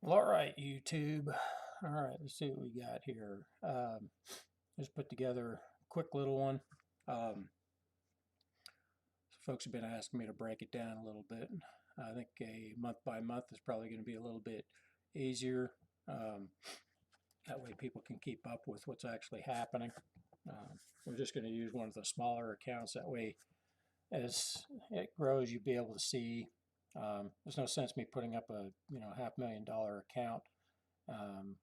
Well, all right, YouTube. All right, let's see what we got here. Just put together a quick little one. Folks have been asking me to break it down a little bit. I think a month by month is probably going to be a little bit easier. Um, that way people can keep up with what's actually happening. We're just going to use one of the smaller accounts. That way, as it grows, you'll be able to see. There's no sense me putting up a $500,000 account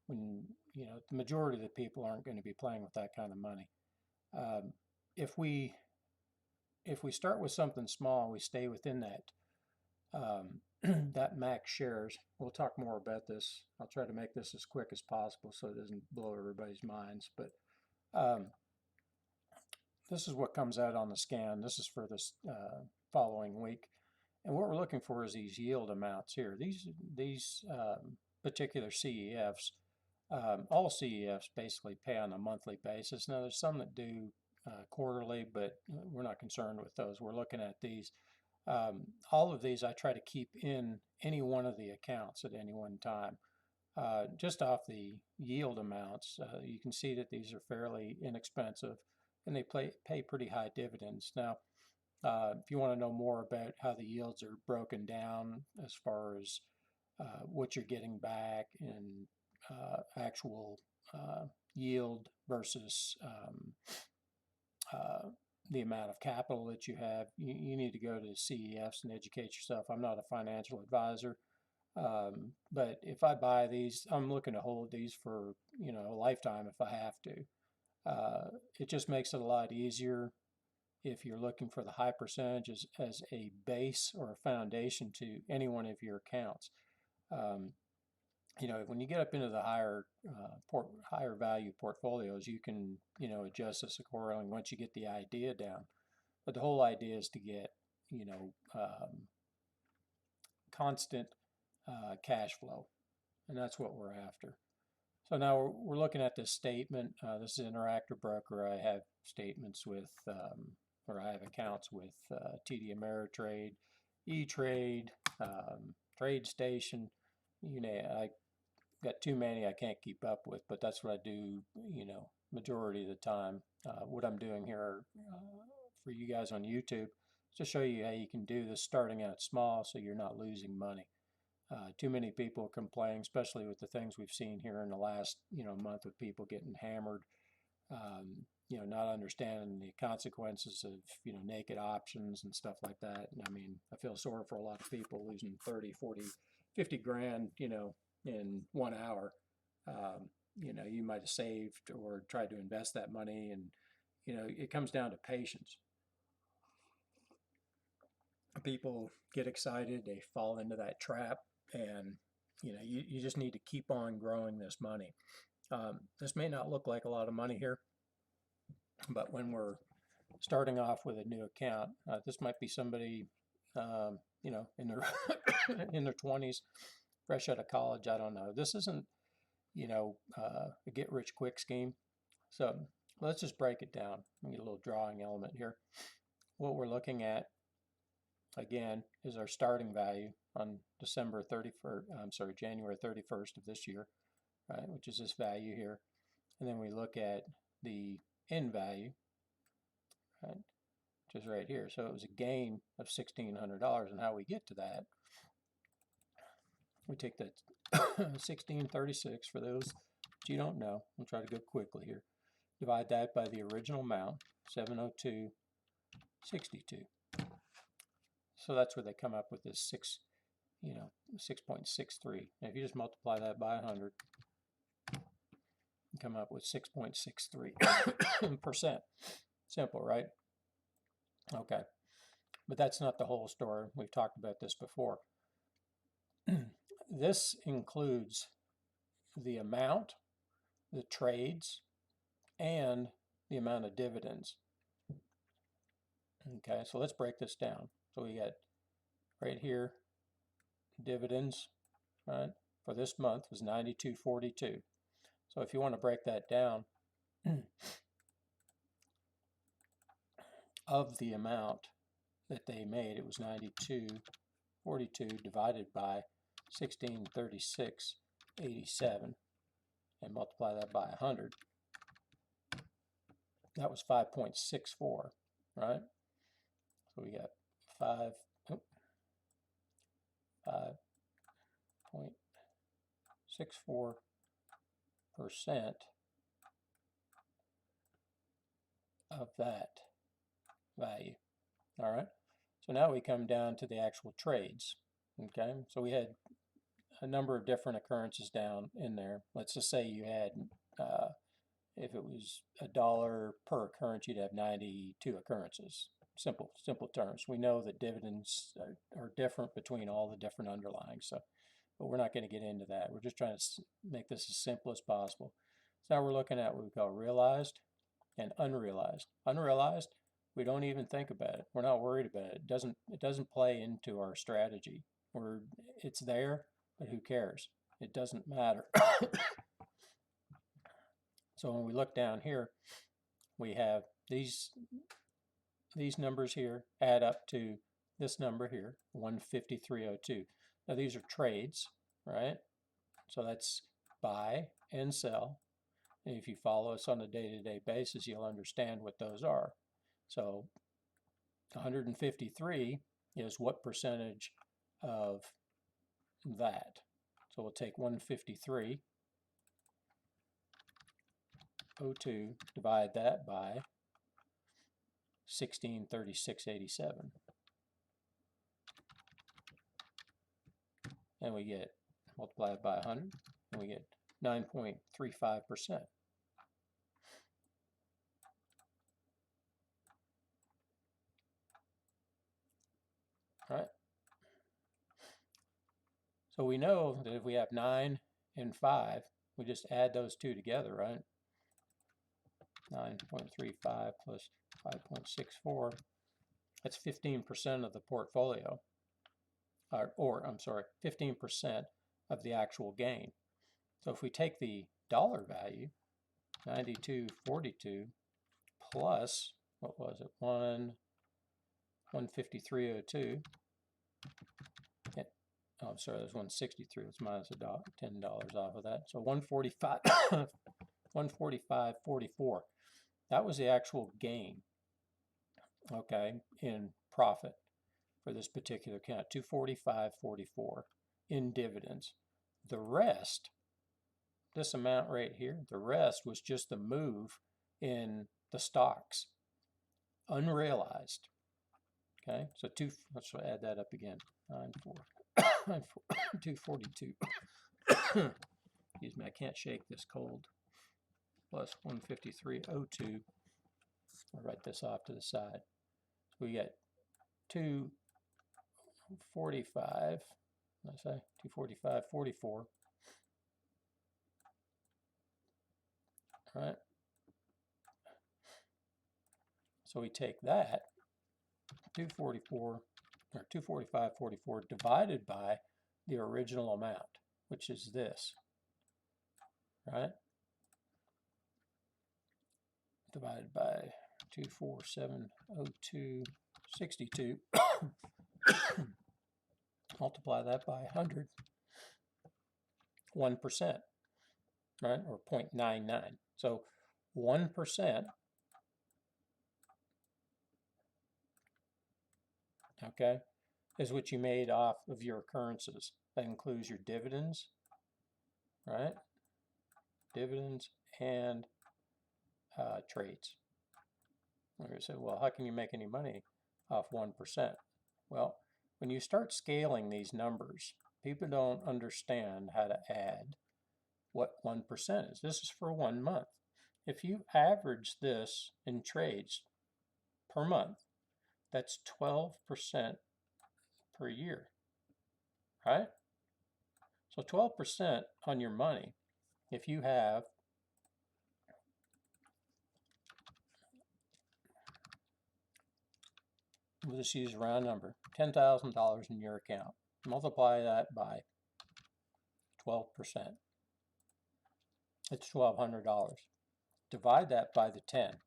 when the majority of the people aren't going to be playing with that kind of money. Um, if we if we start with something small, we stay within that that max shares. We'll talk more about this. I'll try to make this as quick as possible so it doesn't blow everybody's minds. But um, this is what comes out on the scan. This is for this following week. And what we're looking for is these yield amounts here. These particular CEFs, all CEFs basically pay on a monthly basis. Now there's some that do quarterly, but we're not concerned with those. We're looking at these. All of these I try to keep in any one of the accounts at any one time. Just off the yield amounts, you can see that these are fairly inexpensive and they pay pretty high dividends. Now, if you want to know more about how the yields are broken down as far as what you're getting back in actual yield versus the amount of capital that you have, you need to go to CEFs and educate yourself. I'm not a financial advisor, but if I buy these, I'm looking to hold these for a lifetime if I have to. It just makes it a lot easier if you're looking for the high percentages as a base or a foundation to any one of your accounts. Um, when you get up into the higher value portfolios, you can adjust this accordingly once you get the idea down. But the whole idea is to get you know um, constant cash flow, and that's what we're after. So now we're looking at this statement. This is Interactive Broker. I have statements with, or I have accounts with TD Ameritrade, E-Trade, TradeStation. I got too many I can't keep up with, but that's what I do, majority of the time. What I'm doing here for you guys on YouTube is to show you how you can do this starting out small so you're not losing money. Too many people complain, especially with the things we've seen here in the last month with people getting hammered, not understanding the consequences of naked options and stuff like that. And I mean, I feel sorry for a lot of people losing 30, 40, 50 grand, in 1 hour. You might have saved or tried to invest that money, and it comes down to patience. People get excited, they fall into that trap, and you just need to keep on growing this money. This may not look like a lot of money here, but when we're starting off with a new account, this might be somebody in their in their 20s, fresh out of college. I don't know. This isn't a get rich quick scheme. So let's just break it down. Let me get a little drawing element here. What we're looking at again is our starting value on December 31st, I'm sorry, January 31st of this year, right, which is this value here. And then we look at the end value, right, which is right here. So it was a gain of $1,600. And how we get to that, we take that 1636 for those that you don't know. I'll try to go quickly here. Divide that by the original amount, 702.62. So that's where they come up with this 6.63. Now if you just multiply that by 100, you come up with 6.63%. Simple, right? Okay. But that's not the whole story. We've talked about this before. This includes the amount, the trades, and the amount of dividends. Okay, so let's break this down. So we got right here, dividends, right, for this month was 92.42. So if you want to break that down, of the amount that they made, it was 92.42 divided by 1636. 87 and multiply that by 100, that was 5.64, right? So we got 5.64% of that value. All right. So now we come down to the actual trades. Okay. So we had a number of different occurrences down in there. Let's just say you had, if it was $1 per occurrence, you'd have 92 occurrences. Simple terms. We know that dividends are different between all the different underlyings. So, but we're not going to get into that. We're just trying to make this as simple as possible. So now we're looking at what we call realized and unrealized. Unrealized, we don't even think about it. We're not worried about it. It doesn't play into our strategy. It's there, but who cares? It doesn't matter. So when we look down here, we have these numbers here add up to this number here, 153.02. Now these are trades, right? So that's buy and sell. And if you follow us on a day-to-day basis, you'll understand what those are. So 153 is what percentage of that? So we'll take 153.02, divide that by 1636.87. And we get, multiply it by 100, and we get 9.35%. Right? So we know that if we have 9 and 5, we just add those two together, right? 9.35 plus 5.64, that's 15% of the portfolio. I'm sorry, 15% of the actual gain. So if we take the dollar value, 92.42 plus, what was it, 153.02. Oh, I'm sorry, there's 163. It's minus $10 off of that. So 145, 145.44. That was the actual gain, okay, in profit for this particular account, 245.44 in dividends. The rest, this amount right here, the rest was just the move in the stocks, unrealized. Okay, so let's add that up again. 242. Excuse me, I can't shake this cold. Plus 153.02. I'll write this off to the side. So we get 245. I say 245.44. All right. So we take that 244 or 245.44 divided by the original amount, which is this, right? Divided by 247.0262. Multiply that by 100. 1%, right? Or 0.99. So 1%, okay, is what you made off of your occurrences. That includes your dividends, right? Dividends and trades. Like I said, well, how can you make any money off 1%? Well, when you start scaling these numbers, people don't understand how to add what 1% is. This is for 1 month. If you average this in trades per month, that's 12% per year, right? So 12% on your money, if you have we'll just use a round number, $10,000 in your account. Multiply that by 12%. It's $1,200. Divide that by the 10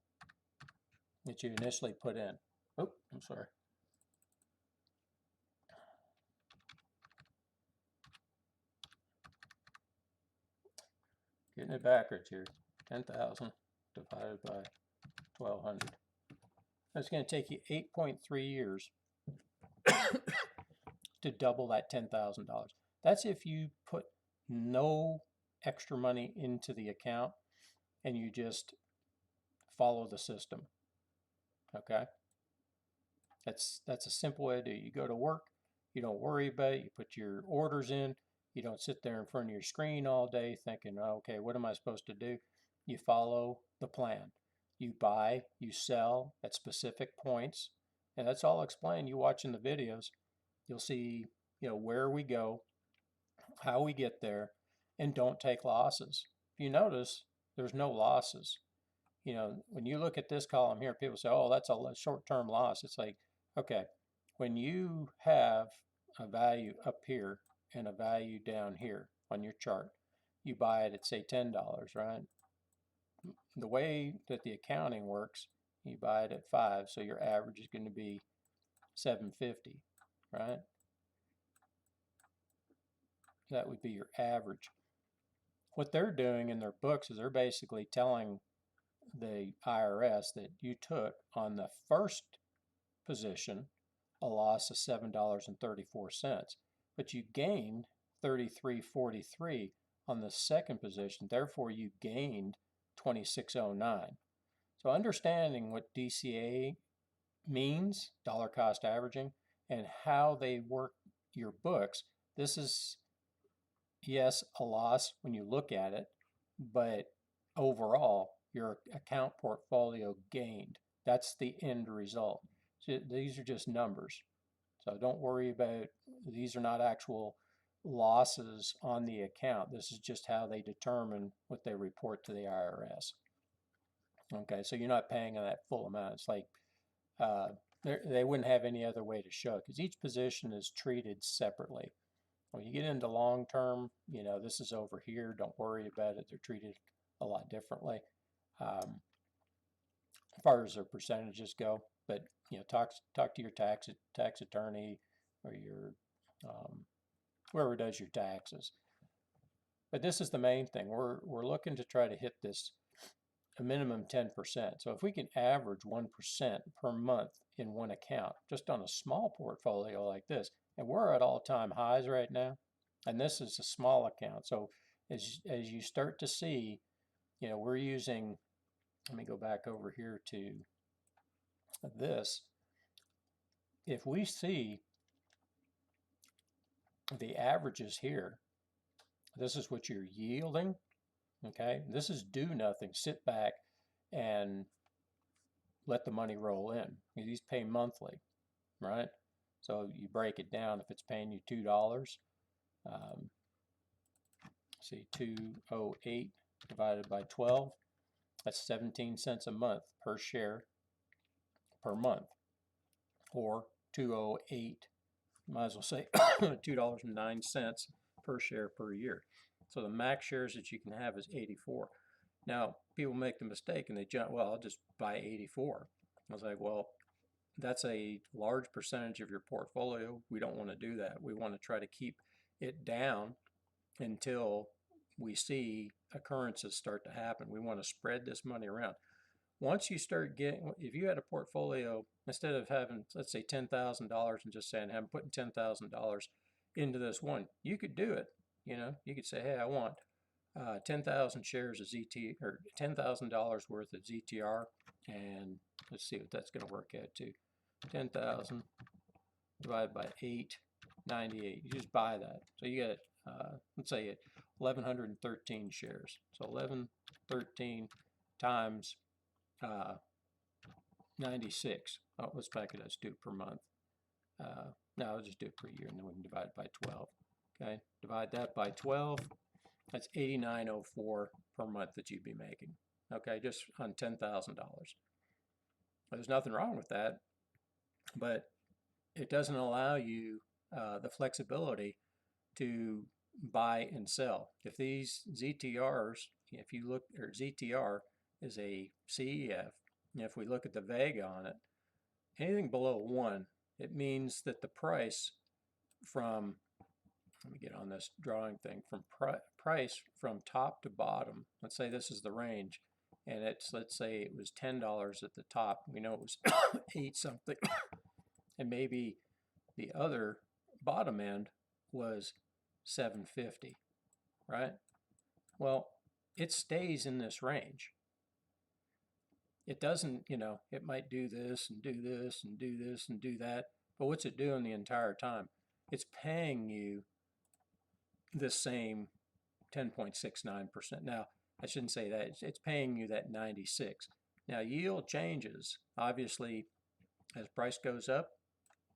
that you initially put in. Oh, I'm sorry. getting it backwards here. 10,000 divided by 1,200. That's going to take you 8.3 years to double that $10,000. That's if you put no extra money into the account and you just follow the system. Okay? That's a simple way to do it. You go to work, you don't worry about it, you put your orders in, you don't sit there in front of your screen all day thinking, oh, okay, what am I supposed to do? You follow the plan. You buy, you sell at specific points, and that's all explained. You watching the videos, you'll see, where we go, how we get there, and don't take losses. If you notice, there's no losses. When you look at this column here, people say, oh, that's a short-term loss. It's like, okay, when you have a value up here and a value down here on your chart, you buy it at, say, $10, right? The way that the accounting works, you buy it at 5, so your average is going to be $7.50, right? That would be your average. What they're doing in their books is they're basically telling the IRS that you took on the first position a loss of $7.34, but you gained $33.43 on the second position. Therefore, you gained $26.09. So understanding what DCA means, dollar cost averaging, and how they work your books, this is, yes, a loss when you look at it, but overall, your account portfolio gained. That's the end result. So these are just numbers. So don't worry about, these are not actual losses on the account. This is just how they determine what they report to the IRS. Okay, so you're not paying on that full amount. It's like they wouldn't have any other way to show it because each position is treated separately. When you get into long term, this is over here. Don't worry about it. They're treated a lot differently as far as their percentages go. But talk to your tax attorney or your whoever does your taxes. But this is the main thing. We're looking to try to hit this a minimum 10%. So if we can average 1% per month in one account, just on a small portfolio like this, and we're at all-time highs right now, and this is a small account. So as you start to see, we're using, let me go back over here to this. If we see the averages here, this is what you're yielding, okay? This is do nothing, sit back and let the money roll in. These pay monthly, right? So you break it down. If it's paying you $2, see 208 divided by 12, that's 17 cents a month per share per month, or 208, might as well say $2.09 per share per year. So the max shares that you can have is 84. Now, people make the mistake and they jump, well, I'll just buy 84. I was like, well, that's a large percentage of your portfolio. We don't want to do that. We want to try to keep it down until we see occurrences start to happen. We want to spread this money around. Once you start getting, if you had a portfolio, instead of having, let's say, $10,000 and just saying, I'm putting $10,000 into this one, you could do it. You could say, hey, I want 10,000 shares of ZT, or $10,000 worth of ZTR, and let's see what that's going to work out to. 10,000 divided by 898. You just buy that. So you get, let's say, 1,113 shares. So 1,113 times 96. Oh, let's back it. Let's do it per month. No, I'll just do it per year, and then we can divide it by 12. Okay, divide that by 12. That's $89.04 per month that you'd be making. Okay, just on $10,000. There's nothing wrong with that, but it doesn't allow you the flexibility to buy and sell. If these ZTRs, if you look, or ZTR is a CEF, and if we look at the Vega on it, anything below 1, it means that the price from let me get on this drawing thing, from price from top to bottom. Let's say this is the range, and let's say it was $10 at the top. We know it was 8 something, and maybe the other bottom end was 750, right? Well, it stays in this range. It doesn't, it might do this and do this and do this and do that, but what's it doing the entire time? It's paying you the same 10.69%. Now, I shouldn't say that. It's paying you that 96. Now, yield changes. Obviously, as price goes up,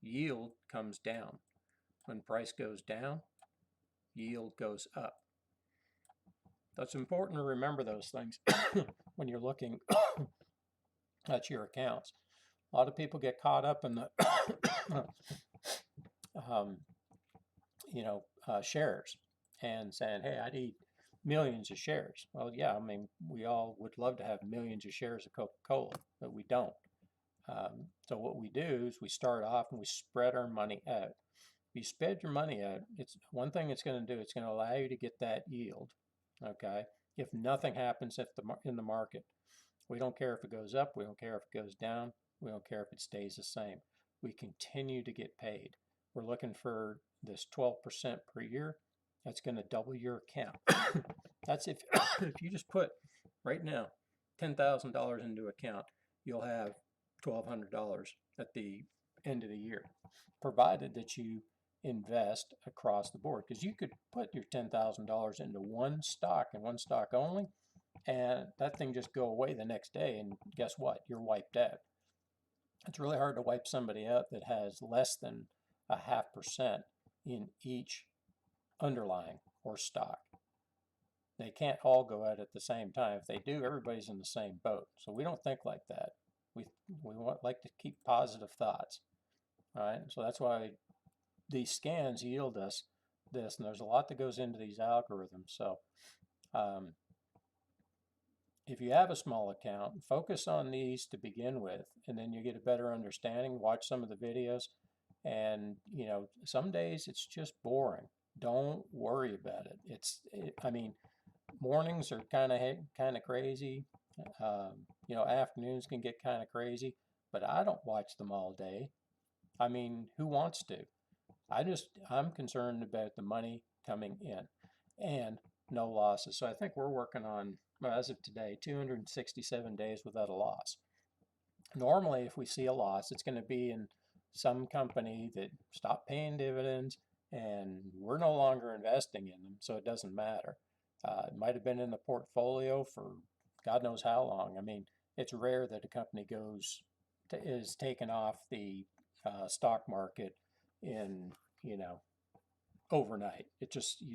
yield comes down. When price goes down, yield goes up. So it's important to remember those things when you're looking at your accounts. A lot of people get caught up in the um, shares and saying, hey, I need millions of shares. Well, yeah, I mean, we all would love to have millions of shares of Coca-Cola, but we don't. So what we do is we start off and we spread our money out. If you spread your money out, it's one thing it's going to do. It's going to allow you to get that yield. Okay. If nothing happens in the market, we don't care if it goes up. We don't care if it goes down. We don't care if it stays the same. We continue to get paid. We're looking for this 12% per year. That's going to double your account. That's if you just put right now $10,000 into account, you'll have $1,200 at the end of the year, provided that you invest across the board. Because you could put your $10,000 into one stock and one stock only, and that thing just go away the next day, and guess what? You're wiped out. It's really hard to wipe somebody out that has less than 0.5% in each underlying or stock. They can't all go out at the same time. If they do, everybody's in the same boat. So we don't think like that. We like to keep positive thoughts. All right. So that's why these scans yield us this, and there's a lot that goes into these algorithms. So if you have a small account, focus on these to begin with, and then you get a better understanding. Watch some of the videos, and some days it's just boring. Don't worry about it. I mean, mornings are kind of crazy. Afternoons can get kind of crazy, but I don't watch them all day. I mean, who wants to? I'm concerned about the money coming in and no losses. So I think we're working on, well, as of today, 267 days without a loss. Normally, if we see a loss, it's going to be in some company that stopped paying dividends and we're no longer investing in them, so it doesn't matter. It might have been in the portfolio for God knows how long. I mean, it's rare that a company is taken off the stock market in overnight. You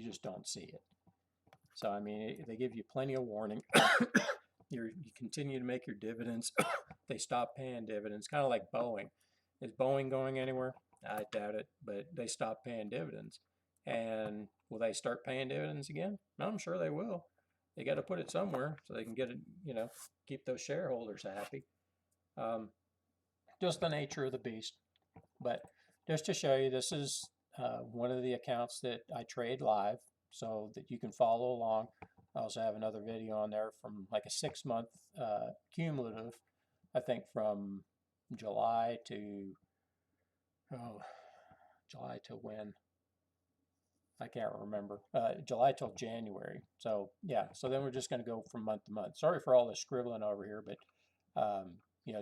just don't see it. So I mean, they give you plenty of warning. You continue to make your dividends. They stop paying dividends, kind of like Boeing. Is Boeing going anywhere? I doubt it, but they stopped paying dividends. And will they start paying dividends again? No, I'm sure they will. They got to put it somewhere so they can get it, keep those shareholders happy. Just the nature of the beast. But just to show you, this is one of the accounts that I trade live so that you can follow along. I also have another video on there from like a 6-month cumulative, I think from July to when? I can't remember. July till January. So yeah, so then we're just going to go from month to month. Sorry for all the scribbling over here, but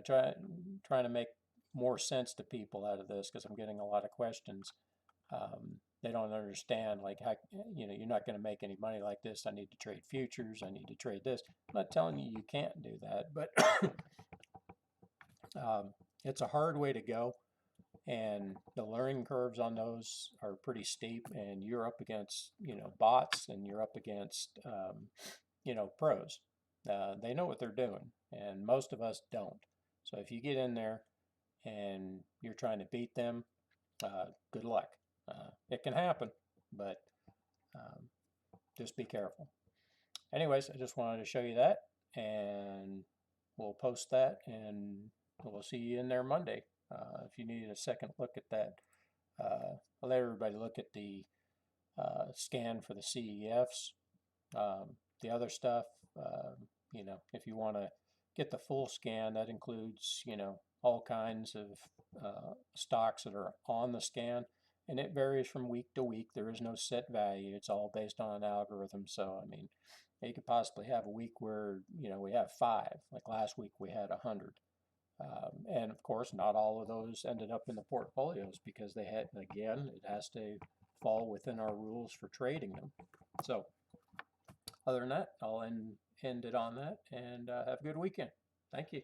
trying to make more sense to people out of this because I'm getting a lot of questions. They don't understand, like, how, you're not going to make any money like this. I need to trade futures. I need to trade this. I'm not telling you can't do that, but it's a hard way to go. And the learning curves on those are pretty steep, and you're up against, bots, and you're up against, pros. They know what they're doing, and most of us don't. So if you get in there and you're trying to beat them, good luck. It can happen, but just be careful. Anyways, I just wanted to show you that, and we'll post that, and we'll see you in there Monday. If you need a second look at that, I'll let everybody look at the scan for the CEFs. The other stuff, if you want to get the full scan, that includes, all kinds of stocks that are on the scan, and it varies from week to week. There is no set value. It's all based on an algorithm. So, I mean, you could possibly have a week where, we have 5. Like last week, we had 100. And of course, not all of those ended up in the portfolios because they had, again, it has to fall within our rules for trading them. So, other than that, I'll end it on that and have a good weekend. Thank you.